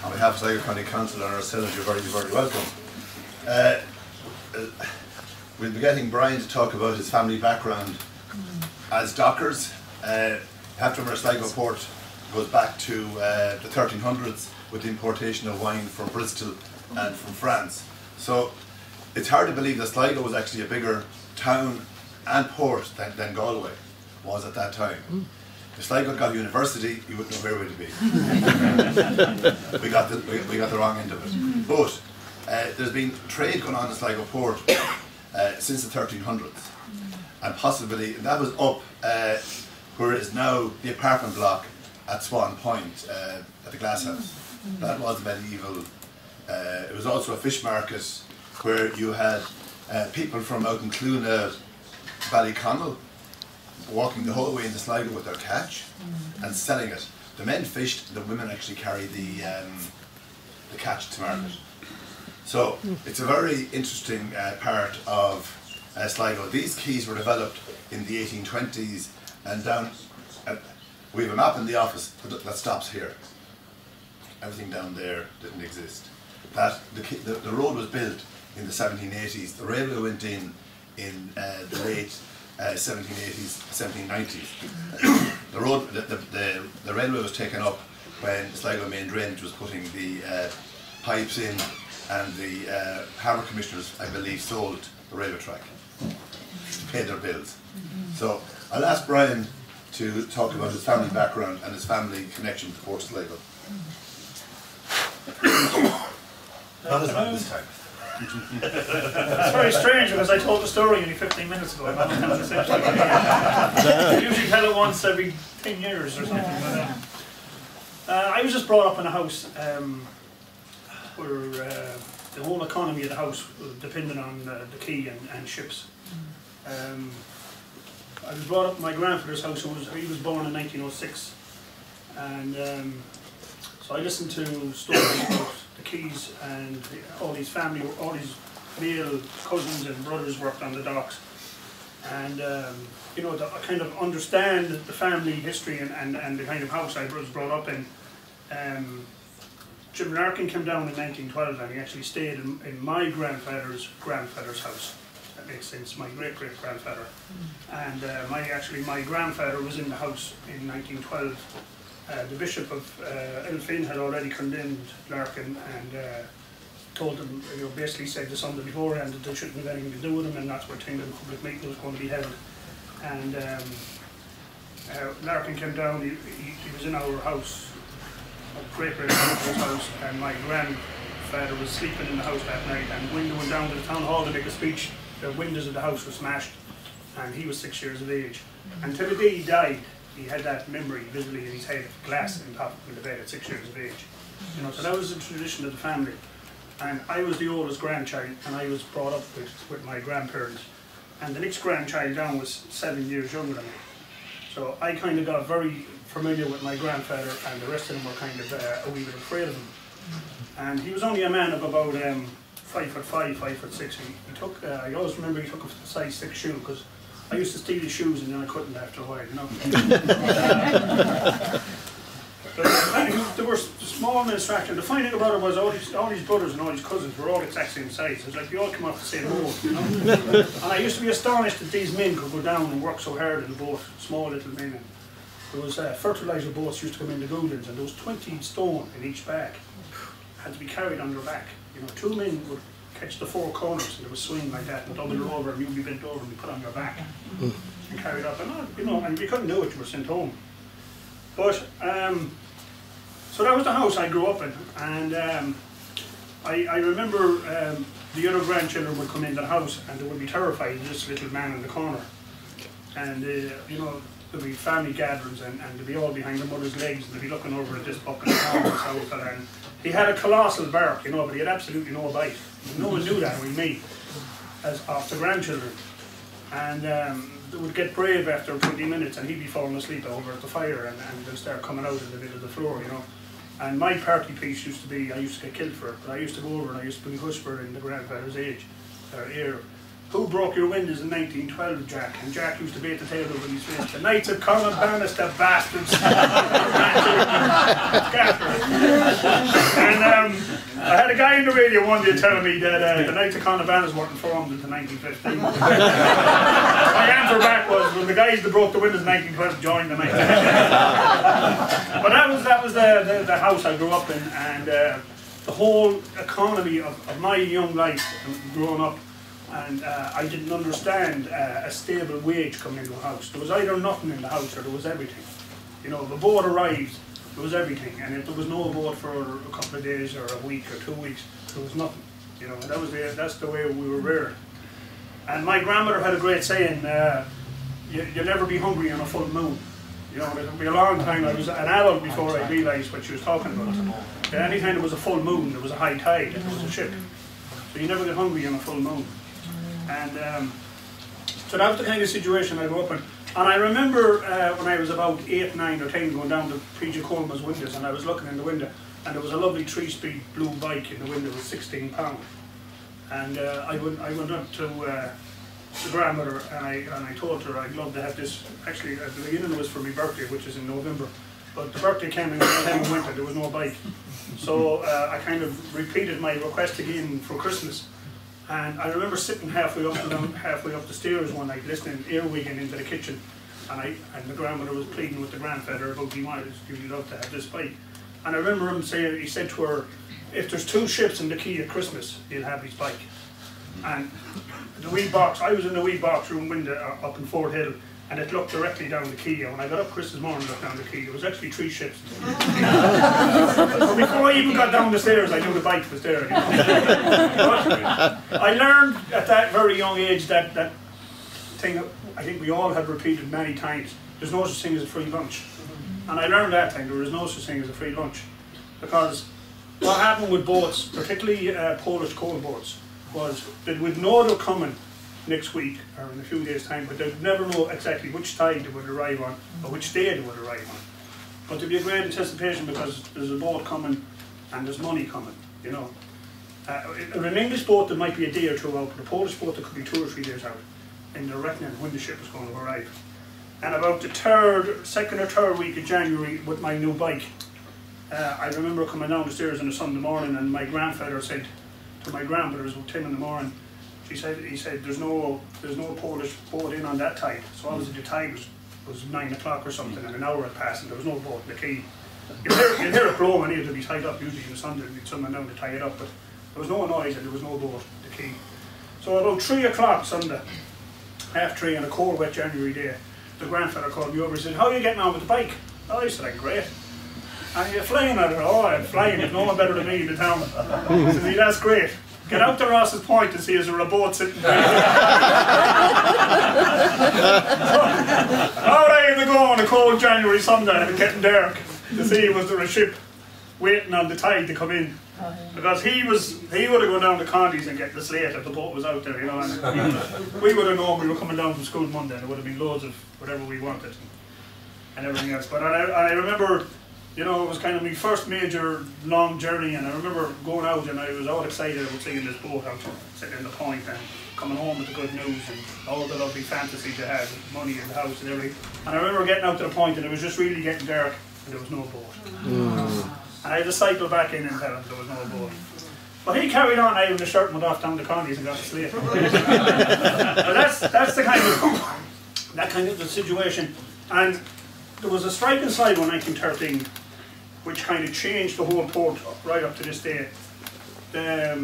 On behalf of Sligo County Council and ourselves, you're very, very welcome. We'll be getting Brian to talk about his family background as dockers. You have to remember Sligo port goes back to the 1300s with the importation of wine from Bristol and from France. So it's hard to believe that Sligo was actually a bigger town and port than Galway was at that time. If Sligo got a university, you wouldn't know where we'd be. we got the wrong end of it. But there's been trade going on in Sligo port since the 1300s, and possibly that was up where it is now the apartment block at Swan Point at the Glass House. That was medieval. It was also a fish market where you had people from out in Cluna, Ballyconnell, walking the whole way into Sligo with their catch and selling it. The men fished, the women actually carried the catch to market. So it's a very interesting part of Sligo. These quays were developed in the 1820s, and down, we have a map in the office that stops here. Everything down there didn't exist. The road was built in the 1780s. The railway went in the late 1780s, 1790s. The railway was taken up when Sligo Main Drainage was putting the pipes in, and the harbour commissioners, I believe, sold the railway track to pay their bills. So I'll ask Brian to talk about his family background and his family connection to Port Sligo. Not as bad this time. It's very strange because I told the story only 15 minutes ago. I'm not telling the same story. I usually tell it once every 10 years or something. But, I was just brought up in a house where the whole economy of the house depended on the quay and ships. I was brought up in my grandfather's house. He was born in 1906, and so I listened to stories about the quays and all these male cousins and brothers worked on the docks, and you know, to kind of understand the family history and the kind of house I was brought up in. Jim Larkin came down in 1912, and he actually stayed in my grandfather's house. That makes sense. My great-great-grandfather, and my grandfather was in the house in 1912. The Bishop of Elphin had already condemned Larkin and told them, you know, basically said to somebody beforehand that they shouldn't have anything to do with him, and that's where the public meeting was going to be held. And Larkin came down. He was in our house, my great-great-grandfather's house, and my grandfather was sleeping in the house that night, and when they went down to the town hall to make a speech, the windows of the house were smashed, and he was 6 years of age. Until the day he died, he had that memory visibly in his head, glass on top of the bed at 6 years of age. You know, so that was the tradition of the family. And I was the oldest grandchild, and I was brought up with my grandparents. And the next grandchild down was 7 years younger than me. So I kind of got very familiar with my grandfather, and the rest of them were kind of a wee bit afraid of him. And he was only a man of about 5'5", 5'6". He took, I always remember he took a size 6 shoe, because I used to steal his shoes and then I couldn't after a while, you know. There were small distractions. The funny thing about it was all these brothers and all these cousins were all the exact same size. It's like they all come off the same mold, you know. And I used to be astonished that these men could go down and work so hard in the boat, small little men. And there was fertiliser boats used to come into Goulins, and there was 20 stone in each bag had to be carried on their back. You know, 2 men would catch the 4 corners, and there was swing like that, and double it over, and you'd be bent over and be put on your back and carried up. And you know, and you couldn't do it, you were sent home. But so that was the house I grew up in, and I remember the other grandchildren would come into the house and they would be terrified of this little man in the corner. And you know, there'd be family gatherings, and they'd be all behind their mother's legs, and they'd be looking over at this bucket of and he had a colossal bark, you know, but he had absolutely no bite. No one knew that, only me, as of the grandchildren. And they would get brave after 20 minutes, and he'd be falling asleep over at the fire, and they'd start coming out in the middle of the floor, you know. And my party piece used to be, I used to get killed for it, but I used to go over and I used to be whisper in the grandfather's ear, "Who broke your windows in 1912, Jack?" And Jack used to be at the table with his face. "The Knights of Common Banis, the bastards." And had a guy in the radio one day telling me that the night the Conneely weren't formed until 1915. My answer back was, well, the guys that broke the windows in 1912 joined the 1915. But that was the house I grew up in, and the whole economy of my young life growing up. And I didn't understand a stable wage coming into a house. There was either nothing in the house or there was everything. You know, the boat arrived, there was everything, and if there was no boat for a couple of days or a week or 2 weeks, there was nothing. You know, and that's the way we were reared. And my grandmother had a great saying, you'll never be hungry on a full moon. You know, it'll be a long time. I was an adult before I realised what she was talking about. And any time there was a full moon, there was a high tide, and there was a ship. So you never get hungry on a full moon. And so that was the kind of situation I grew up in. And I remember when I was about 8, 9 or 10 going down to PJ Coleman's windows, and I was looking in the window, and there was a lovely 3-speed blue bike in the window with £16. And I went up to the grandmother and I told her I'd love to have this. Actually, at the beginning it was for my birthday, which is in November, but the birthday came in winter, there was no bike. So I kind of repeated my request again for Christmas. And I remember sitting halfway up the stairs one night, listening, earwigging into the kitchen, and the grandmother was pleading with the grandfather about he wanted to love to have this bike. And I remember him saying, he said to her, if there's 2 ships in the quay at Christmas, he'll have his bike. And the wee box, I was in the wee box room window up in Fort Hill, and it looked directly down the quay. And when I got up Christmas morning and looked down the quay, there was actually 3 ships. But before I even got down the stairs, I knew the bike was there. I learned at that very young age that thing I think we all have repeated many times. There's no such thing as a free lunch. And I learned that time there was no such thing as a free lunch. Because what happened with boats, particularly Polish coal boats, was that we'd know they're coming next week or in a few days' time, but they'd never know exactly which tide they would arrive on or which day they would arrive on. But there'd be a great anticipation because there's a boat coming and there's money coming, you know. An English boat that might be a day or 2 out, but a Polish boat that could be 2 or 3 days out, and they're reckoning when the ship is going to arrive. And about the second or third week of January with my new bike, I remember coming down the stairs on a Sunday morning, and my grandfather said to my grandmother, it was about 10 in the morning, he said there's no Polish boat in on that tide. So obviously the tide was 9 o'clock or something, and an hour had passed and there was no boat in the quay. You'd hear it blow and it'd be tied up. Usually in the sun there'd be someone down to tie it up, but there was no noise and there was no boat in the quay. So about 3 o'clock Sunday, half 3 on a cold wet January day, the grandfather called me over and said, how are you getting on with the bike? Oh, I said, I'm great. And you're flying at it? Oh, I'm flying, there's no one better than me in the town. He said, that's great. Get out to Ross's Point and see is there a boat sitting there. Out I had to go on a cold January Sunday and getting dark to see was there a ship waiting on the tide to come in. Because he would have gone down to Conneely's and get the slate if the boat was out there, you know. And we would have known we were coming down from school Monday and there would have been loads of whatever we wanted and everything else. But I remember, you know, it was kind of my first major long journey, and I remember going out and I was all excited about seeing this boat out sitting in the point and coming home with the good news and all the lovely fantasies I had with money in the house and everything. And I remember getting out to the point and it was just really getting dark and there was no boat. And I had to cycle back in and tell him there was no boat. But he carried on out in the shirt and went off down to Conneely's and got the slate. But that's the kind of the situation. And there was a strike in Sligo in 1913 which kind of changed the whole port right up to this day. There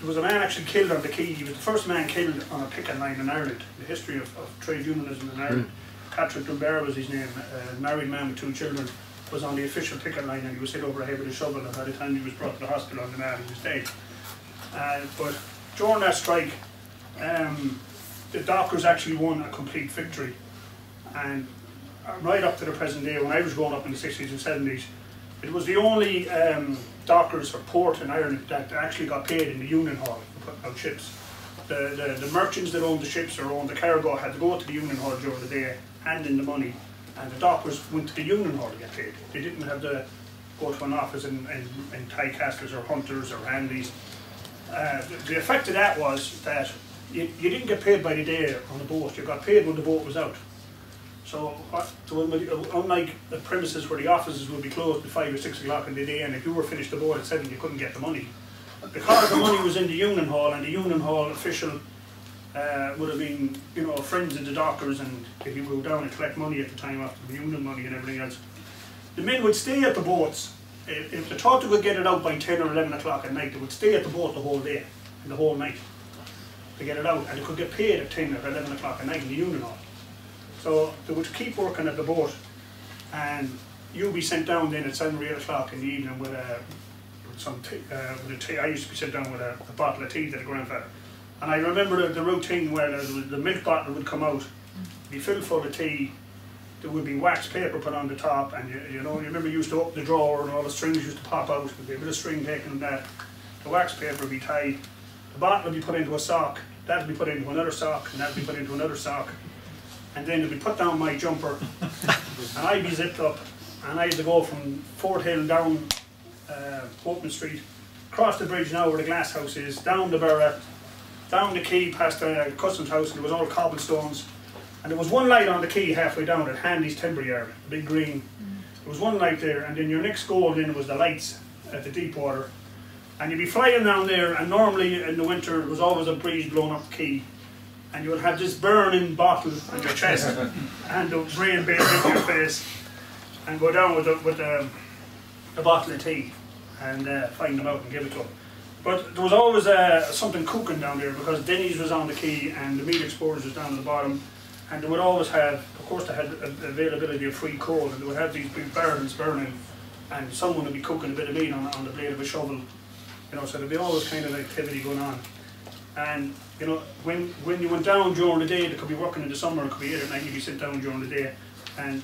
was a man actually killed on the quay. He was the first man killed on a picket line in Ireland. The history of trade unionism in Ireland. Patrick Dunbar was his name, a married man with 2 children, was on the official picket line and he was hit over the head with a shovel, and by the time he was brought to the hospital on the mat he was dead. But during that strike, the dockers actually won a complete victory. And right up to the present day, when I was growing up in the 60s and 70s, it was the only dockers or port in Ireland that actually got paid in the union hall for putting out ships. The merchants that owned the ships or owned the cargo had to go to the union hall during the day, hand in the money, and the dockers went to the union hall to get paid. They didn't have to go to an office in Tynecastles or Hunters or Hanleys. The effect of that was that you didn't get paid by the day on the boat, you got paid when the boat was out. So unlike the premises where the offices would be closed at 5 or 6 o'clock in the day, and if you were finished the board at 7 you couldn't get the money. Because the money was in the union hall, and the union hall official would have been, you know, friends of the dockers, and if you go down and collect money at the time after the union money and everything else, the men would stay at the boats. If they thought they could get it out by 10 or 11 o'clock at night, they would stay at the boat the whole day and the whole night to get it out, and they could get paid at 10 or 11 o'clock at night in the union hall. So they would keep working at the boat, and you'd be sent down then at 7 or 8 o'clock in the evening with some tea. I used to be sent down with a bottle of tea to the grandfather. And I remember the routine where the milk bottle would come out, be filled full of tea, there would be wax paper put on the top, and you remember you used to open the drawer and all the strings used to pop out, there'd be a bit of string taken and that. The wax paper would be tied, the bottle would be put into a sock, that would be put into another sock, and that would be put into another sock. And then it would be put down my jumper, and I'd be zipped up, and I had to go from Fort Hill down Open Street, across the bridge now where the glass house is, down the Barra, down the quay past the customs house, and it was all cobblestones. And there was one light on the quay halfway down at Handy's Timber Yard, a big green. There was one light there, and then your next goal then was the lights at the deep water. And you'd be flying down there, and normally in the winter there was always a breeze blowing up the quay. And you would have this burning bottle on your chest, and the rain beating in your face, and go down with a bottle of tea, and find them out and give it to them. But there was always something cooking down there, because Denny's was on the quay and the meat exporters was down at the bottom, and they would always have, of course they had availability of free coal, and they would have these big barrels burning, and someone would be cooking a bit of meat on the blade of a shovel, you know, so there'd be always kind of activity going on. And you know, when you went down during the day, they could be working in the summer, it could be 8 at night, you'd be sent down during the day, and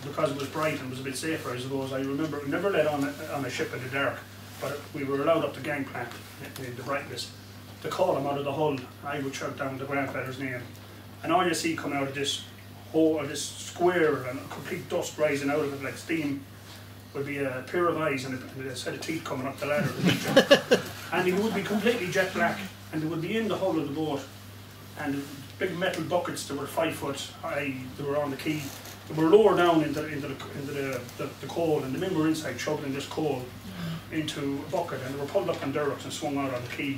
because it was bright and it was a bit safer, I suppose. I remember we never let on a ship in the dark, but we were allowed up the gangplank in the brightness to call them out of the hull. I would shout down the grandfather's name, and all you see coming out of this hole, or this square, and complete dust rising out of it like steam, would be a pair of eyes and a set of teeth coming up the ladder. And he would be completely jet black, and they would be in the hull of the boat, and big metal buckets that were 5 foot high, they were on the quay. They were lower down into the coal, and the men were inside shoveling this coal into a bucket, and they were pulled up on derricks and swung out on the quay.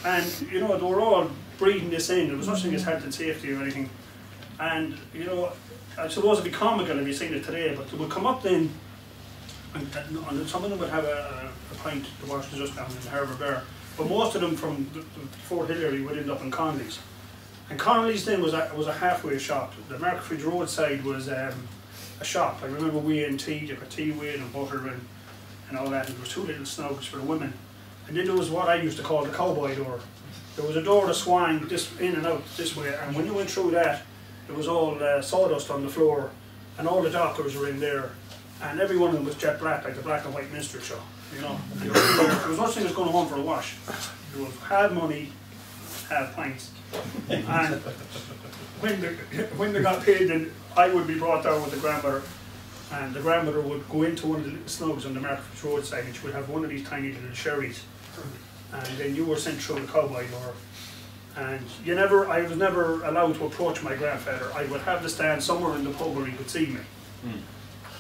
And you know, they were all breathing this in. There was nothing as health and safety or anything. And you know, I suppose it'd be comical if you seen it today, but they would come up then, and some of them would have a pint to wash just down in the Harbour Bar. But most of them from the Fort Hill area would end up in Conneely's. And Conneely's then was a halfway shop. The Marketfridge roadside was a shop. I remember weighing tea, you got tea weighed and butter and all that, and there was 2 little snugs for the women. And then there was what I used to call the cowboy door. There was a door that swung this in and out this way, and when you went through that, there was all sawdust on the floor, and all the dockers were in there, and every one of them was jet black, like the black and white minstrel show. You know, there was nothing that was going home for a wash. There was half money, half pints. And when they got paid, then I would be brought down with the grandmother, and the grandmother would go into one of the little snugs on the Marketfridge roadside, and she would have one of these tiny little sherries, and then you were sent through the cowboy door. And I was never allowed to approach my grandfather. I would have to stand somewhere in the pub where he could see me.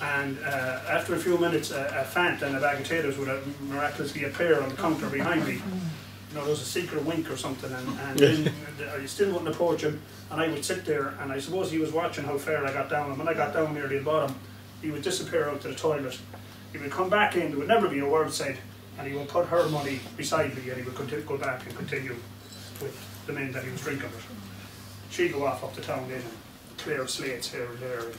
And after a few minutes, a Fant and a bag of potatoes would miraculously appear on the counter behind me. You know, there was a secret wink or something, and then I still wouldn't approach him, and I would sit there, and I suppose he was watching how far I got down, and when I got down near the bottom, he would disappear out to the toilet. He would come back in, there would never be a word said, and he would put her money beside me, and he would go back and continue with the men that he was drinking with. She'd go off up the town then and clear slates here and there, and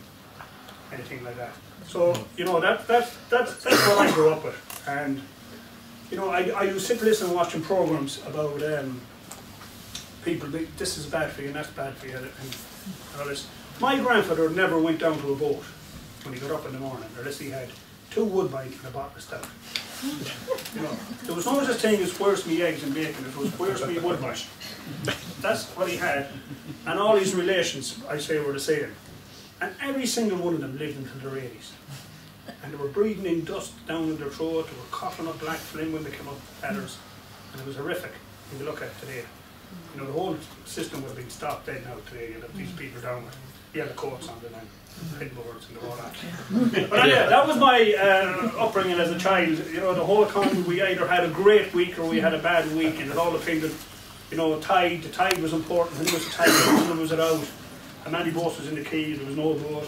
anything like that. So, you know, that's what I grew up with. And, you know, I used to sit and listen and watching programs about people, this is bad for you and that's bad for you, and all this. My grandfather never went down to a boat when he got up in the morning, unless he had 2 woodbines and a bottle of stout. You know, there was no such thing as where's me eggs and bacon, it was where's me woodbine. That's what he had, and all his relations, I say, were the same. And every single one of them lived until their 80s. And they were breathing in dust down in their throat, they were coughing up black flame when they came up ladders, and it was horrific when you look at it today. You know, the whole system would have been stopped dead now today, you let these people down with. the coats on the then. Headboards and all that. But anyway, that was my upbringing as a child. You know, the whole economy, we either had a great week or we had a bad week, and it all depended, you know, tide. The tide was important. When there was a tide, when was it out? How many boats was in the quay? There was no boat.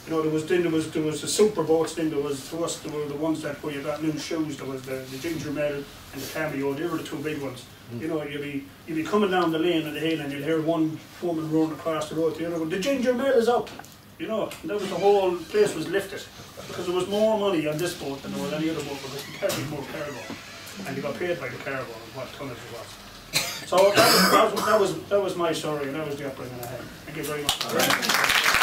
You know, there was the super boats. Then there was, to us, there were the ones that where you got new shoes. There was the ginger mel and the cameo. They were the two big ones. You know, you'd be coming down the lane in the hill and you'd hear one woman running across the road to the other one. The ginger mel is up. You know, that was the whole place was lifted because there was more money on this boat than there was any other boat because we carried more cargo and you got paid by the cargo and what tonnage it was. So that was my story and that was the upbringing I had. Thank you very much.